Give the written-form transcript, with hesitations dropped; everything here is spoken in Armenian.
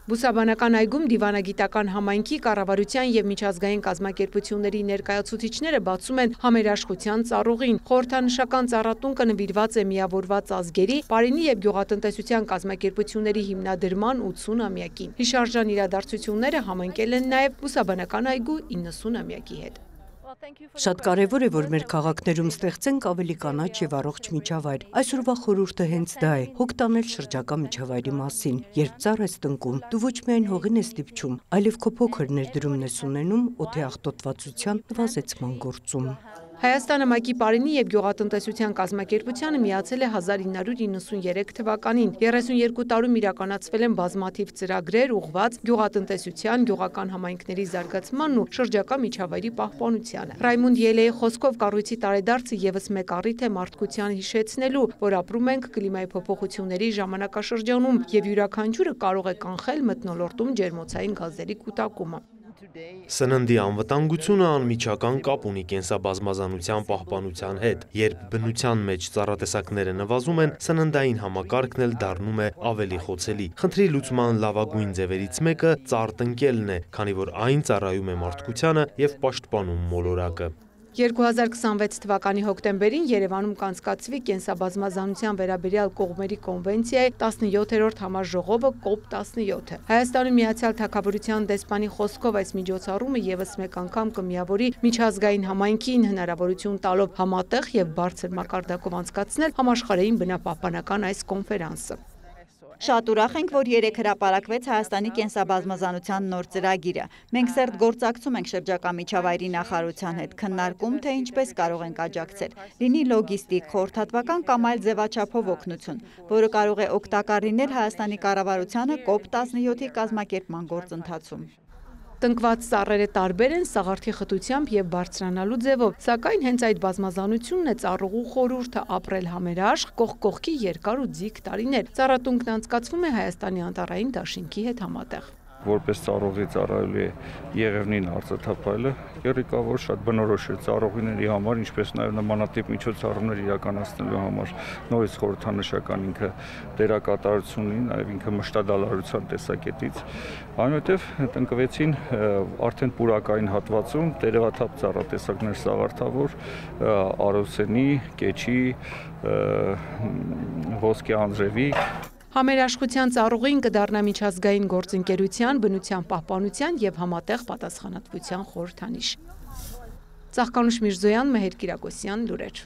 Բուսաբանական այգում դիվանագիտական համայնքի կառավարության եւ միջազգային կազմակերպությունների ներկայացուցիչները բացում են համերաշխության ծառուղին։ Խորհրդանշական ծառատունկը նվիրված է միավորված ազգերի, Պարենի եւ գյուղատնտեսության կազմակերպությունների հիմնադրման 80-ամյակին։ Հիշարժան իրադարձությունները համընկել են նաեւ Բուսաբանական այգու 90-ամյակի հետ։ Շատ կարևոր է, որ մեր քաղաքներում ստեղծենք ավելի կանաչ եւ առողջ միջավայր։ Այսօրվա խորհուրդը հենց դա է՝ հոգ տանել շրջակա միջավայրի մասին։ Երբ ծառ ես տնկում, դու ոչ միայն հողին ես դիպչում, այլև քո փոքր ներդրումն ես ունենում օդի աղտոտվածության նվազեցման գործում։ Հայաստանը ՄԱԿ-ի Պարենի եւ գյուղատնտեսության կազմակերպությանը միացել է 1993 թվականին։ 32 տարում իրականացվել են բազմաթիվ ծրագրեր ուղղված գյուղատնտեսության, գյուղական համայնքների զարգացմանն ու շրջակա միջավայրի պահպանությանը։ Ռայմոնդ Ելեի խոսքով կառույցի տարեդարձը եւս մեկ առիթ է մարդկության հիշեցնելու, որ ապրում ենք կլիմայի փոփոխությունների ժամանակաշրջանում եւ յուրաքանչյուրը կարող է կանխել մթնոլորտում ջերմոցային գազերի կուտակումը։ Սննդի անվտանգությունը անմիջական կապ ունի կենսաբազմազանության պահպանության հետ։ Երբ բնության մեջ ծառատեսակները նվազում են, սննդային համակարգն էլ դառնում է ավելի խոցելի։ Խնդրի լուծման լավագույն ձևերից մեկը ծառ տնկելն է, քանի որ այն ծառայում է մարդկությանը եւ պաշտպանում մոլորակը։ 2026 թվականի հոկտեմբերին Երևանում կանցկացվի կենսաբազմազանության վերաբերյալ կողմերի կոնվենցիայի 17-րդ համաժողովը COP17-ը։ Հայաստանի Միացյալ Թագավորության դեսպանի խոսքով այս միջոցառումը եւս մեկ անգամ կմիավորի միջազգային համայնքին հնարավորություն տալով համատեղ եւ բարձր մակարդակով անցկացնել համաշխարհային բնապահպանական այս կոնֆերանսը։ Շատ ուրախ ենք, որ երեկ հրապարակվեց Հայաստանի կենսաբազմազանության նոր ծրագիրը։ Մենք սերտ գործակցում ենք շրջակա միջավայրի նախարարության հետ, քննարկում, թե ինչպես կարող ենք աջակցել։ Լինի լոգիստիկ, խորհրդատվական կամ այլ ձևաչափով օգնություն, որը կարող է օգտակար լինել Հայաստանի կառավարությանը COP17-ի կազմակերպման գործընթացում։ Տնկված ծառերը տարբեր են սաղարթի խտությամբ եւ բարձրանալու ձևով, սակայն հենց այդ բազմազանությունն է ծառուղու խորհուրդը ապրել համերաշխ, կողք կողքի երկար ու ձիգ տարիներ։ Ծառատունկն անցկացվում է Հայաստանի անտառային դաշինքի հետ համատեղ։ Որպես ծառուղի ծառայելու է Եղևնին արծաթափայլը, երիկավոր շատ բնորոշ է ծառուղիների համար, ինչպես նաև նմանատիպ միջոցառումներ իրականացնելու համար նորից խորհրդանշական ինքը դերակատարություն ունի, նաև ինքը մշտադալարության տեսակետից, այնուհետև տնկվեցին արդեն պուրակային հատվածում տերևաթափ ծառատեսակներ սաղարթավոր, արոսենի, կեչի, ոսկե անձրևի։ Համերաշխության ծառուղին կդառնա միջազգային գործընկերության, բնության պահպանության եւ համատեղ պատասխանատվության խորհրդանիշ։ Ծաղկանուշ Միրզոյան, Մեհեր Կիրակոսյան, լուրեր։